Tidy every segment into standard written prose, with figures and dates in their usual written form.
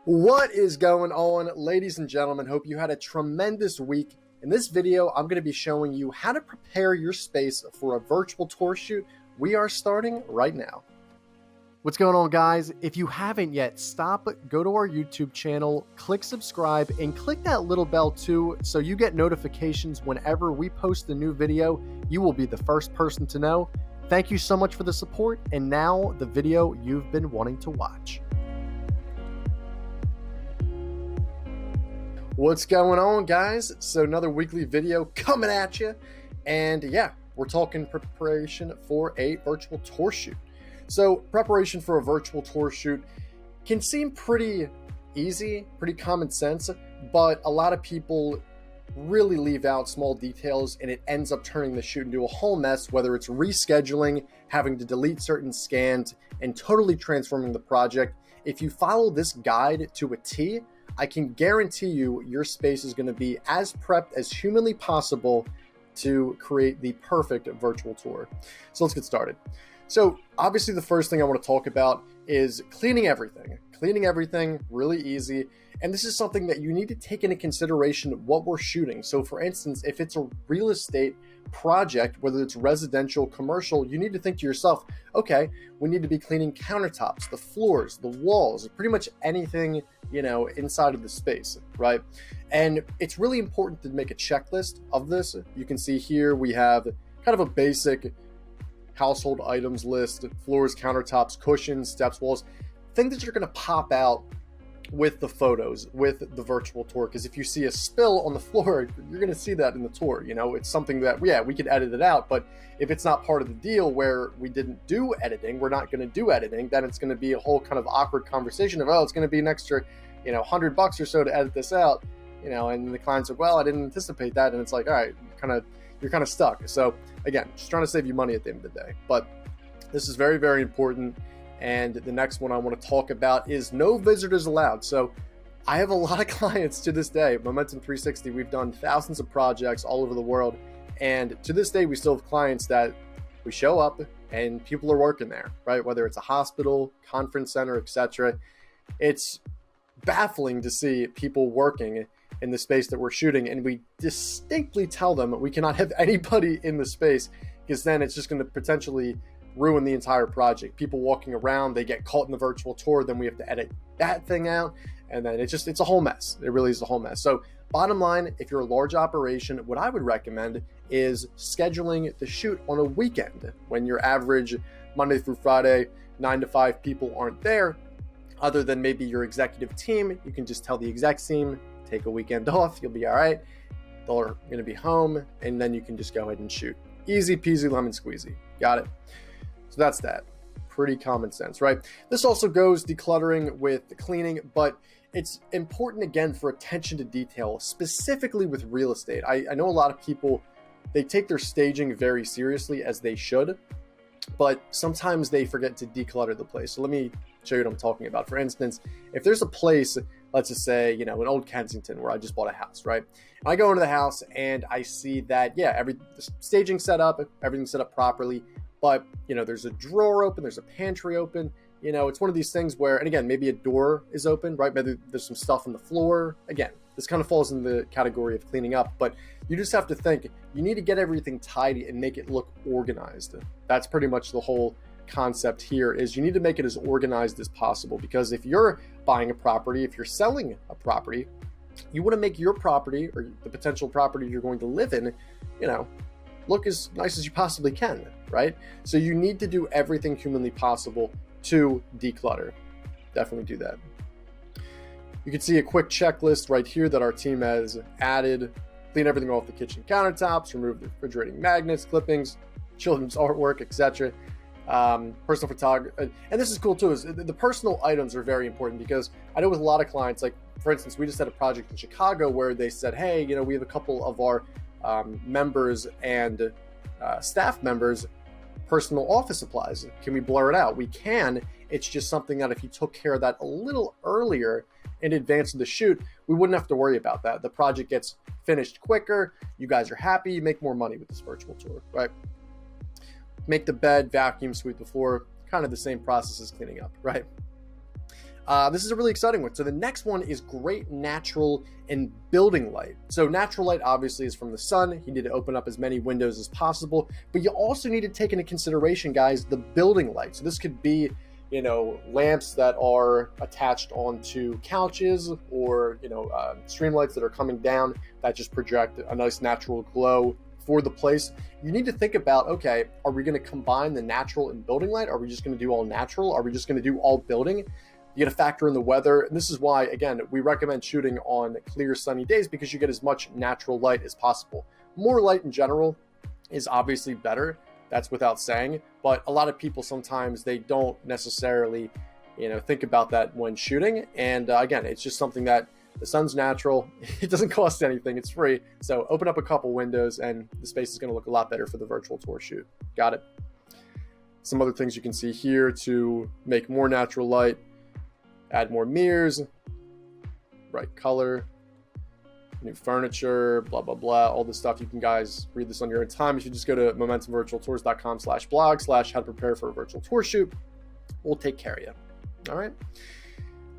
What is going on, ladies and gentlemen? Hope you had a tremendous week. In this video, I'm going to be showing you how to prepare your space for a virtual tour shoot. We are starting right now. What's going on, guys? If you haven't yet, stop, go to our YouTube channel, click subscribe, and click that little bell too so you get notifications whenever we post a new video. You will be the first person to know. Thank you so much for the support, and now the video you've been wanting to watch. What's going on, guys? So another weekly video coming at you, and yeah, we're talking preparation for a virtual tour shoot. So preparation for a virtual tour shoot can seem pretty easy, pretty common sense, but a lot of people really leave out small details and it ends up turning the shoot into a whole mess, whether it's rescheduling, having to delete certain scans, and totally transforming the project. If you follow this guide to a T, I can guarantee you your space is going to be as prepped as humanly possible to create the perfect virtual tour. So let's get started. So obviously the first thing I want to talk about is cleaning everything. Cleaning everything, really easy. And this is something that you need to take into consideration what we're shooting. So for instance, if it's a real estate project, whether it's residential, commercial, you need to think to yourself, okay, we need to be cleaning countertops, the floors, the walls, pretty much anything, inside of the space, right? And it's really important to make a checklist of this. You can see here we have kind of a basic household items list: floors, countertops, cushions, steps, walls, things that you're going to pop out with the photos, with the virtual tour. Because if you see a spill on the floor, you're going to see that in the tour. It's something that, yeah, we could edit it out, but if it's not part of the deal where we didn't do editing, we're not going to do editing, then it's going to be a whole kind of awkward conversation of, oh, it's going to be an extra, $100 or so to edit this out, and the client's like, well, I didn't anticipate that. And it's like, all right, you're kind of stuck. So again, just trying to save you money at the end of the day. But this is very, very important. And the next one I want to talk about is no visitors allowed. So I have a lot of clients to this day. Momentum 360, we've done thousands of projects all over the world. And to this day, we still have clients that we show up and people are working there, right? Whether it's a hospital, conference center, etc. It's baffling to see people working in the space that we're shooting, and we distinctly tell them we cannot have anybody in the space, because then it's just going to potentially ruin the entire project. People walking around, they get caught in the virtual tour, then we have to edit that thing out, and then it's a whole mess. It really is a whole mess. So bottom line, if you're a large operation, what I would recommend is scheduling the shoot on a weekend when your average Monday through Friday 9 to 5 people aren't there. Other than maybe your executive team, you can just tell the exec team, take a weekend off, you'll be all right. They're going to be home, and then you can just go ahead and shoot. Easy peasy lemon squeezy. Got it? So that's that. Pretty common sense, right? This also goes decluttering with the cleaning, but it's important, again, for attention to detail, specifically with real estate. I know a lot of people, they take their staging very seriously, as they should, but sometimes they forget to declutter the place. So let me show you what I'm talking about. For instance, if there's a place, let's just say, in Old Kensington, where I just bought a house, right? And I go into the house and I see that, yeah, the staging set up, everything's set up properly, but, there's a drawer open, there's a pantry open. It's one of these things where, and again, maybe a door is open, right? Maybe there's some stuff on the floor. Again, this kind of falls in the category of cleaning up, but you just have to think, you need to get everything tidy and make it look organized. That's pretty much the whole concept here, is you need to make it as organized as possible, because if you're buying a property, if you're selling a property, you want to make your property, or the potential property you're going to live in, look as nice as you possibly can, right? So you need to do everything humanly possible to declutter. Definitely do that. You can see a quick checklist right here that our team has added. Clean everything off the kitchen countertops, remove the refrigerating magnets, clippings, children's artwork, etc. Personal photography. And this is cool too, is the personal items are very important, because I know with a lot of clients, like for instance, we just had a project in Chicago where they said, hey, we have a couple of our members and staff members personal office supplies. Can we blur it out? We can. It's just something that if you took care of that a little earlier in advance of the shoot, we wouldn't have to worry about that. The project gets finished quicker. You guys are happy. You make more money with this virtual tour, right? Make the bed, vacuum, sweep the floor, kind of the same process as cleaning up, right? This is a really exciting one. So the next one is great natural and building light. So natural light obviously is from the sun. You need to open up as many windows as possible, but you also need to take into consideration, guys, the building light. So this could be, lamps that are attached onto couches, or, stream lights that are coming down that just project a nice natural glow for the place. You need to think about, okay, are we going to combine the natural and building light? Are we just going to do all natural? Are we just going to do all building? You got to factor in the weather. And this is why, again, we recommend shooting on clear sunny days, because you get as much natural light as possible. More light in general is obviously better. That's without saying. But a lot of people sometimes they don't necessarily, think about that when shooting. And again, it's just something that the sun's natural. It doesn't cost anything. It's free. So open up a couple windows and the space is going to look a lot better for the virtual tour shoot. Got it. Some other things you can see here to make more natural light. Add more mirrors, bright color, new furniture, blah, blah, blah. All this stuff. You can guys read this on your own time. If you just go to momentumvirtualtours.com/blog/how to prepare for a virtual tour shoot, we'll take care of you. All right.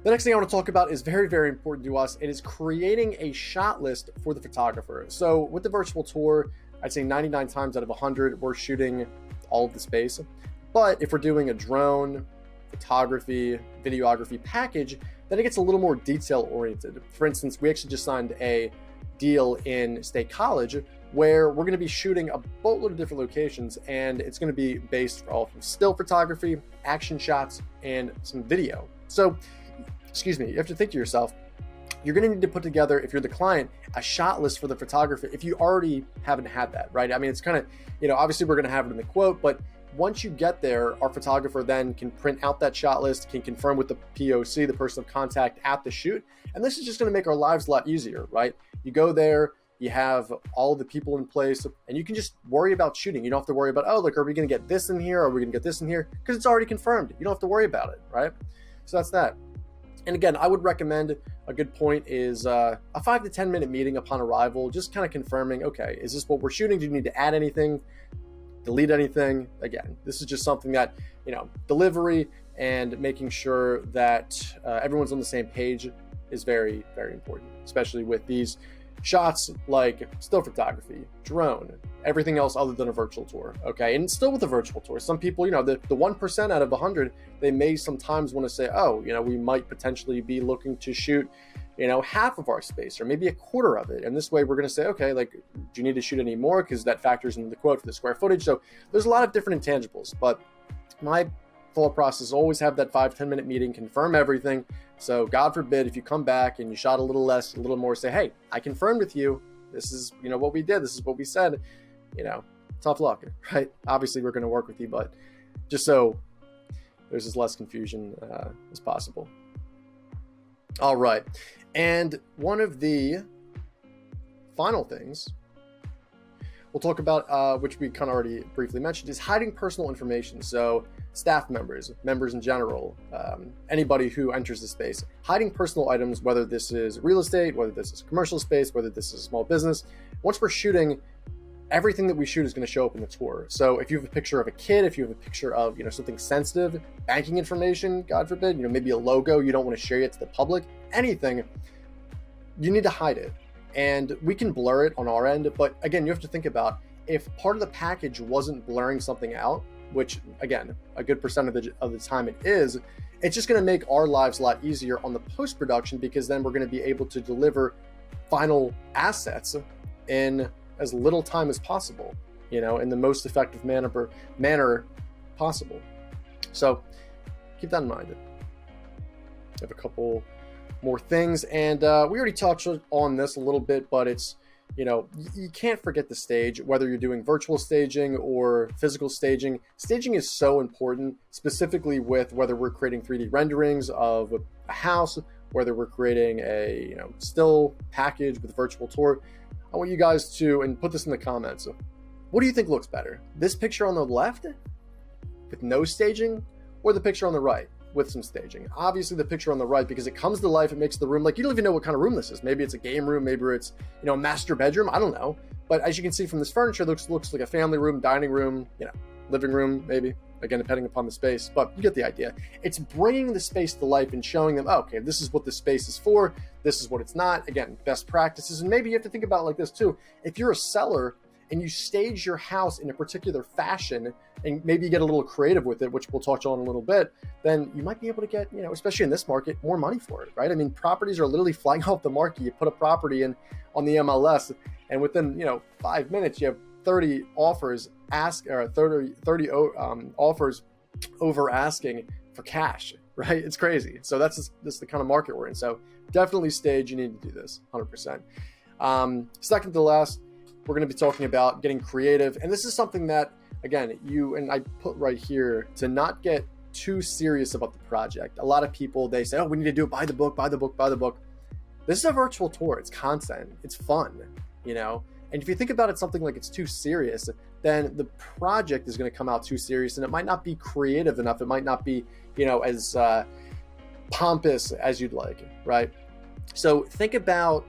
The next thing I want to talk about is very, very important to us. It is creating a shot list for the photographer. So with the virtual tour, I'd say 99 times out of 100, we're shooting all of the space. But if we're doing a drone, photography, videography package, then it gets a little more detail oriented. For instance, we actually just signed a deal in State College where we're going to be shooting a boatload of different locations, and it's going to be based off of still photography, action shots, and some video. So, you have to think to yourself, you're going to need to put together, if you're the client, a shot list for the photographer if you already haven't had that, right? I mean, it's kind of, obviously we're going to have it in the quote, but once you get there, our photographer then can print out that shot list, can confirm with the POC, the person of contact at the shoot. And this is just going to make our lives a lot easier, right? You go there, you have all the people in place, and you can just worry about shooting. You don't have to worry about, are we going to get this in here? Are we going to get this in here? Because it's already confirmed. You don't have to worry about it, right? So that's that. And again, I would recommend a good point is a 5 to 10 minute meeting upon arrival, just kind of confirming, okay, is this what we're shooting? Do you need to add anything? Delete anything? Again, this is just something that, delivery and making sure that everyone's on the same page is very, very important, especially with these shots like still photography, drone, everything else other than a virtual tour. Okay. And still with a virtual tour, some people, the 1% out of 100, they may sometimes want to say, we might potentially be looking to shoot, half of our space or maybe a quarter of it. And this way we're going to say, okay, do you need to shoot any more? Because that factors into the quote for the square footage. So there's a lot of different intangibles, but my thought process is always have that 5-10 minute meeting, confirm everything. So God forbid, if you come back and you shot a little less, a little more, say, hey, I confirmed with you. This is, what we did. This is what we said, tough luck, right? Obviously we're going to work with you, but just so there's as less confusion as possible. All right. And one of the final things we'll talk about, which we kind of already briefly mentioned, is hiding personal information. So staff members in general, anybody who enters the space, hiding personal items, whether this is real estate, whether this is commercial space, whether this is a small business. Once we're shooting, everything that we shoot is going to show up in the tour. So if you have a picture of a kid, if you have a picture of, something sensitive, banking information, God forbid, maybe a logo, you don't want to share it to the public, anything, you need to hide it. And we can blur it on our end, but again, you have to think about if part of the package wasn't blurring something out, which again, a good percent of the time it is, it's just going to make our lives a lot easier on the post-production, because then we're going to be able to deliver final assets in as little time as possible, in the most effective manner possible. So keep that in mind. I have a couple more things, and we already touched on this a little bit, but it's, you can't forget the stage, whether you're doing virtual staging or physical staging. Staging is so important, specifically with whether we're creating 3D renderings of a house, whether we're creating a still package with virtual tour. I want you guys to, and put this in the comments, what do you think looks better? This picture on the left with no staging, or the picture on the right with some staging? Obviously the picture on the right, because it comes to life, it makes the room, you don't even know what kind of room this is. Maybe it's a game room, maybe it's, a master bedroom, I don't know. But as you can see from this furniture, looks like a family room, dining room, living room, maybe. again, depending upon the space, but you get the idea. It's bringing the space to life and showing them, oh, okay, this is what the space is for, this is what it's not. Again, best practices. And maybe you have to think about it like this too. If you're a seller and you stage your house in a particular fashion, and maybe you get a little creative with it, which we'll touch on in a little bit, then you might be able to get, especially in this market, more money for it, right? I mean, properties are literally flying off the market. You put a property in on the MLS, and within 5 minutes, you have 30 offers offers over asking for cash, right? It's crazy. So that's the kind of market we're in. So definitely stage. You need to do this 100%. Second to last, we're going to be talking about getting creative, and this is something that, again, you and I put right here to not get too serious about the project. A lot of people, they say, oh, we need to do it by the book, by the book, by the book. This is a virtual tour. It's content. It's fun, And if you think about it, something like it's too serious, then the project is going to come out too serious, and it might not be creative enough. It might not be, as pompous as you'd like, right? So think about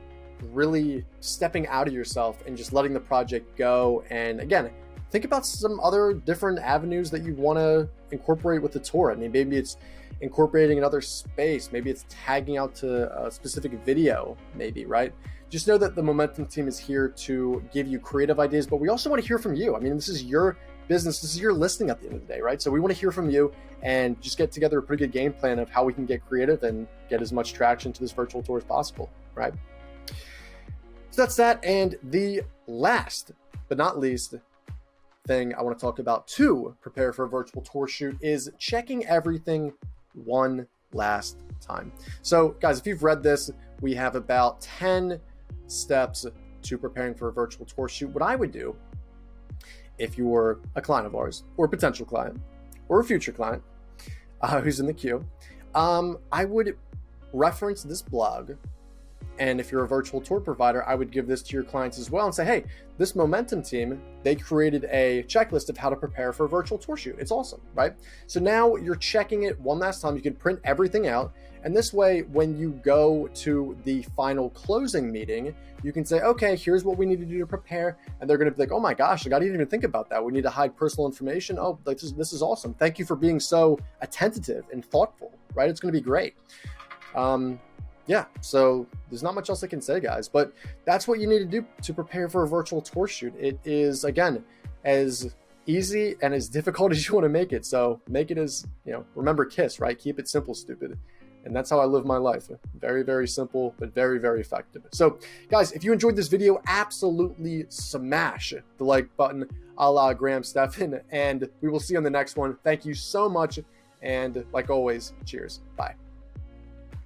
really stepping out of yourself and just letting the project go. And again, think about some other different avenues that you want to incorporate with the tour. I mean, maybe it's incorporating another space. Maybe it's tagging out to a specific video, maybe, right? Just know that the Momentum team is here to give you creative ideas, but we also want to hear from you. I mean, this is your business. This is your listing at the end of the day, right? So we want to hear from you and just get together a pretty good game plan of how we can get creative and get as much traction to this virtual tour as possible, right? So that's that. And the last but not least thing I want to talk about to prepare for a virtual tour shoot is checking everything one last time. So guys, if you've read this, we have about 10 steps to preparing for a virtual tour shoot. What I would do if you were a client of ours or a potential client or a future client who's in the queue, I would reference this blog. And if you're a virtual tour provider, I would give this to your clients as well and say, hey, this Momentum team, they created a checklist of how to prepare for a virtual tour shoot. It's awesome, right? So now you're checking it one last time. You can print everything out. And this way, when you go to the final closing meeting, you can say, okay, here's what we need to do to prepare. And they're going to be like, oh my gosh, I didn't even think about that. We need to hide personal information. Oh, this is awesome. Thank you for being so attentive and thoughtful, right? It's going to be great. Yeah, so there's not much else I can say, guys, but that's what you need to do to prepare for a virtual tour shoot. It is, again, as easy and as difficult as you want to make it. So make it as, remember KISS, right? Keep it simple, stupid. And that's how I live my life. Very, very simple, but very, very effective. So guys, if you enjoyed this video, absolutely smash the like button a la Graham Stephan, and we will see you on the next one. Thank you so much. And like always, cheers. Bye.